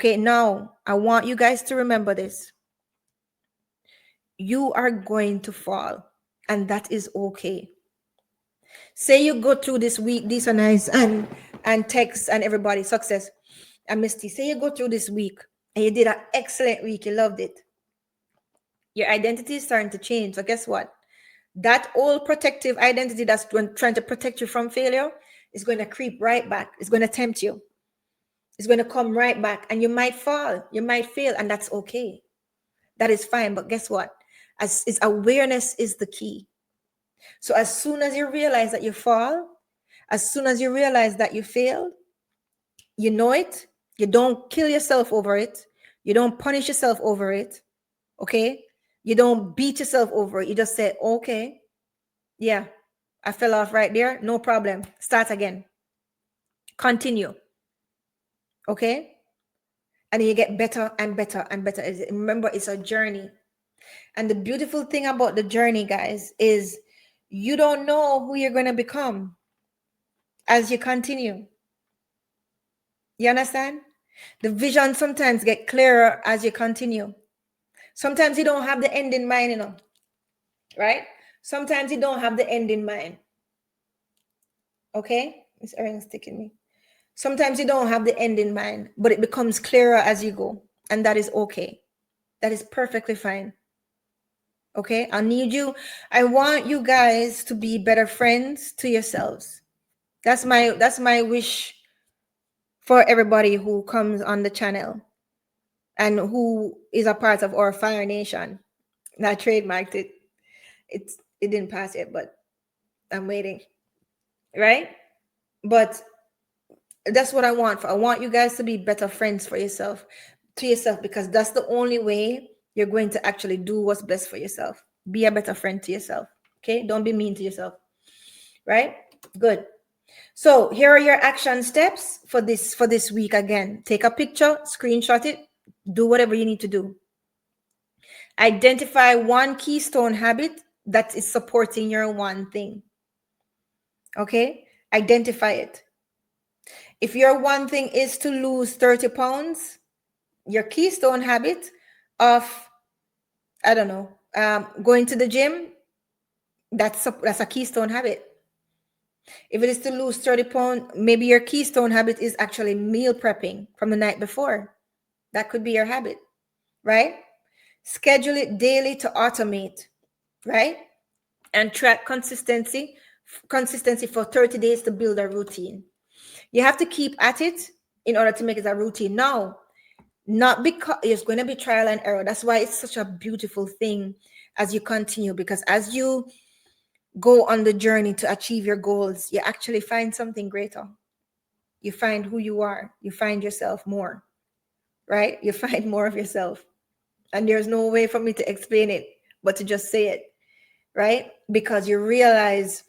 Okay, now I want you guys to remember this. You are going to fall, and that is okay. Say you go through this week, these are nice, and text and everybody success. And Misty, say you go through this week and you did an excellent week, you loved it. Your identity is starting to change. So guess what? That old protective identity that's trying to protect you from failure is going to creep right back. It's going to tempt you. It's going to come right back, and you might fall, you might fail, and that's okay. That is fine. But guess what? As is awareness is the key. So as soon as you realize that you fall, as soon as you realize that you failed, you know it, you don't kill yourself over it, you don't punish yourself over it, okay? You don't beat yourself over it. You just say, okay, yeah, I fell off right there, no problem. Start again. Continue. Okay? And you get better and better and better. Remember, it's a journey. And the beautiful thing about the journey, guys, is you don't know who you're going to become as you continue. You understand? The vision sometimes get clearer as you continue. Sometimes you don't have the end in mind, you know, right? Sometimes you don't have the end in mind. Okay? This earring sticking me. Sometimes you don't have the end in mind, but it becomes clearer as you go. And that is okay. That is perfectly fine. Okay? I want you guys to be better friends to yourselves. That's my wish for everybody who comes on the channel and who is a part of our Fire Nation. And I trademarked it. It didn't pass yet, but I'm waiting. Right? But that's what I want. I want you guys to be better friends to yourself, because that's the only way you're going to actually do what's best for yourself. Be a better friend to yourself. Okay? Don't be mean to yourself. Right? Good. So here are your action steps for this week. Again, take a picture, screenshot it, do whatever you need to do. Identify one keystone habit that is supporting your one thing. Okay? Identify it. If your one thing is to lose 30 pounds, your keystone habit of, I don't know, going to the gym, that's a keystone habit. If it is to lose 30 pounds, maybe your keystone habit is actually meal prepping from the night before. That could be your habit, right? Schedule it daily to automate, right? And track consistency for 30 days to build a routine. You have to keep at it in order to make it a routine. Now, not because it's going to be trial and error. That's why it's such a beautiful thing as you continue, because as you go on the journey to achieve your goals, you actually find something greater. You find who you are. You find yourself more, right? You find more of yourself. And there's no way for me to explain it but to just say it, right? Because you realize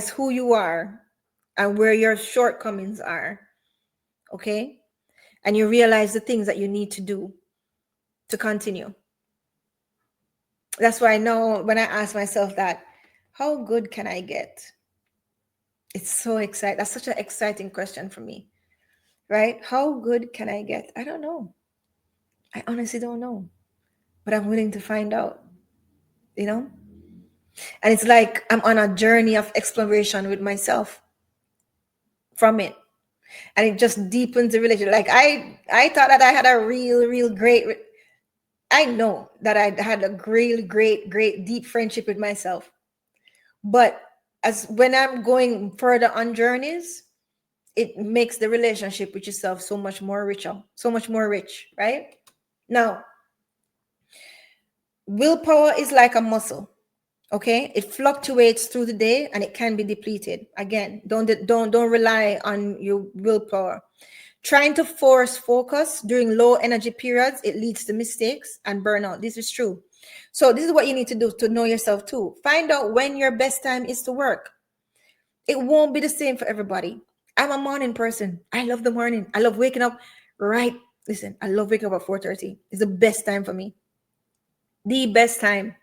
who you are and where your shortcomings are, okay? And you realize the things that you need to do to continue. That's why I know when I ask myself that, how good can I get? It's so exciting. That's such an exciting question for me, right? How good can I get? I don't know. I honestly don't know, but I'm willing to find out, you know? And it's like I'm on a journey of exploration with myself from it. And it just deepens the relationship. Like I thought that I had a real great, I know that I had a really great deep friendship with myself. But as when I'm going further on journeys, it makes the relationship with yourself so much more richer, so much more rich, right? Now, willpower is like a muscle. Okay, it fluctuates through the day and it can be depleted. Again, don't rely on your willpower. Trying to force focus during low energy periods, it leads to mistakes and burnout. This is true. So this is what you need to do to know yourself too. Find out when your best time is to work. It won't be the same for everybody. I'm a morning person. I love the morning. I love waking up Listen, I love waking up at 4:30. It's the best time for me. The best time.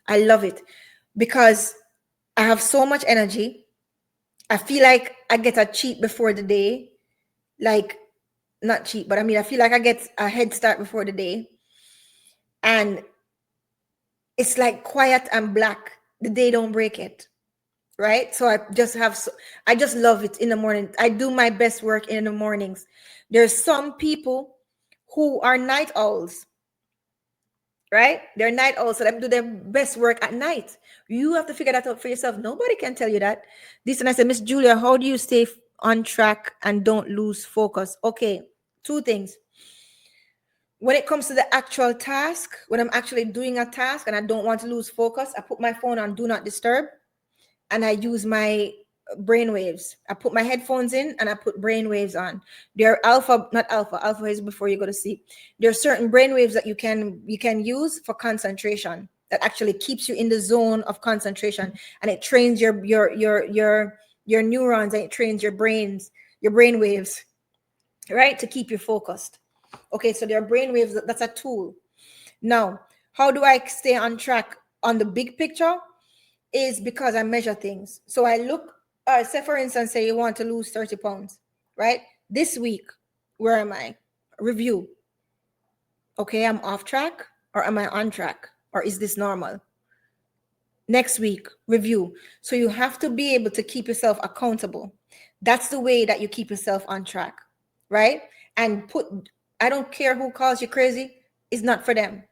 I love it because I have so much energy. I feel like I get a cheat before the day. Like not cheap, but I mean, I feel like I get a head start before the day. And it's like quiet and black. The day don't break it. Right? So I just love it in the morning. I do my best work in the mornings. There's some people who are night owls, right? They're night owls, so they do their best work at night. You have to figure that out for yourself. Nobody can tell you that. This, and I said, Miss Julia, how do you stay on track and don't lose focus? Okay, two things. When it comes to the actual task, when I'm actually doing a task and I don't want to lose focus, I put my phone on do not disturb and I use my brain waves. I put my headphones in and I put brain waves on. They're alpha, not alpha. Alpha is before you go to sleep. There are certain brain waves that you can use for concentration that actually keeps you in the zone of concentration, and it trains your neurons, and it trains your brain waves, right, to keep you focused. Okay, so there are brain waves. That's a tool. Now, how do I stay on track on the big picture? Is because I measure things. So I look, say for instance, say you want to lose 30 pounds, right? This week, where am I? Review. Okay, I'm off track, or am I on track? Or is this normal? Next week, review. So you have to be able to keep yourself accountable. That's the way that you keep yourself on track, right? And I don't care who calls you crazy, it's not for them,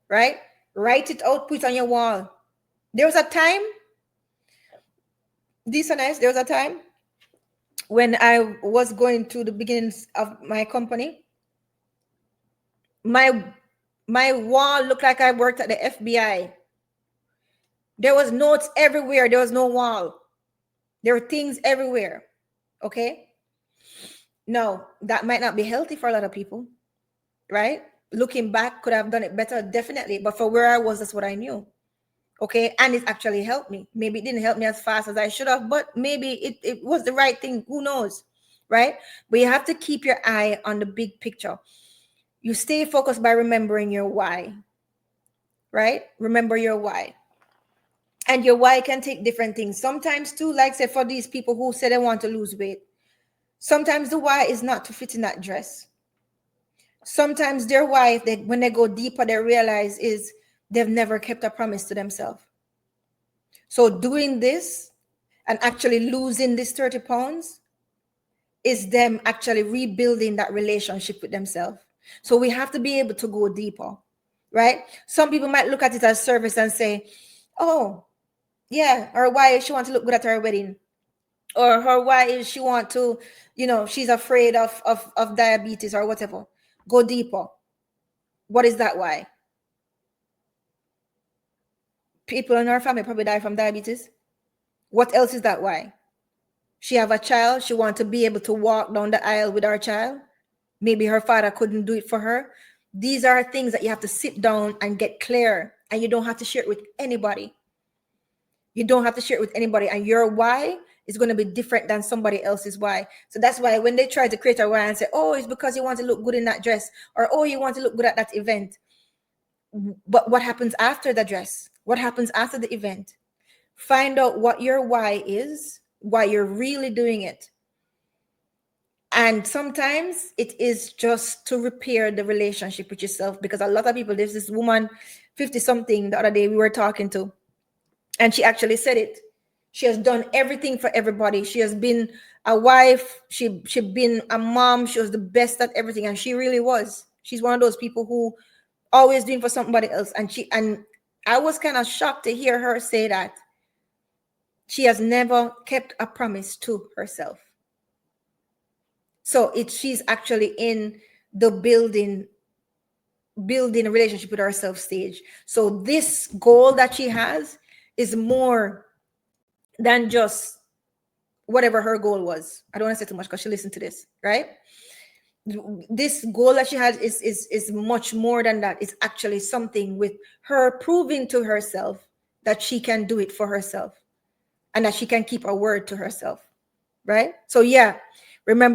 right? Write it out, put it on your wall. There was a time, there was a time when I was going through the beginnings of my company. My wall looked like I worked at the FBI. There was notes everywhere. There was no wall. There were things everywhere. Okay. Now, that might not be healthy for a lot of people, right? Looking back, could I have done it better? Definitely. But for where I was, that's what I knew. Okay. And it actually helped me. Maybe it didn't help me as fast as I should have, but maybe it was the right thing. Who knows? Right? But you have to keep your eye on the big picture. You stay focused by remembering your why, right? Remember your why. And your why can take different things. Sometimes too, like say for these people who say they want to lose weight, sometimes the why is not to fit in that dress. Sometimes their why, when they go deeper, they realize is they've never kept a promise to themselves. So doing this and actually losing this 30 pounds is them actually rebuilding that relationship with themselves. So we have to be able to go deeper, right? Some people might look at it as service and say, oh, yeah, or why is she want to look good at her wedding? Or her why is she want to, she's afraid of diabetes or whatever. Go deeper. What is that why? People in her family probably die from diabetes. What else is that why? She have a child. She want to be able to walk down the aisle with her child. Maybe her father couldn't do it for her. These are things that you have to sit down and get clear, and you don't have to share it with anybody. You don't have to share it with anybody, and your why is going to be different than somebody else's why. So that's why when they try to create a why and say, oh, it's because you want to look good in that dress, or oh, you want to look good at that event. But what happens after the dress? What happens after the event? Find out what your why is, why you're really doing it. And sometimes it is just to repair the relationship with yourself, because a lot of people, there's this woman, 50 something, the other day we were talking to, and she actually said it. She has done everything for everybody. She has been a wife. She been a mom. She was the best at everything. And she really was. She's one of those people who always doing for somebody else. And I was kind of shocked to hear her say that she has never kept a promise to herself. So she's actually in the building a relationship with herself stage. So this goal that she has is more than just whatever her goal was. I don't want to say too much because she listened to this, right? This goal that she has is much more than that. It's actually something with her proving to herself that she can do it for herself and that she can keep a word to herself, right? So yeah, remember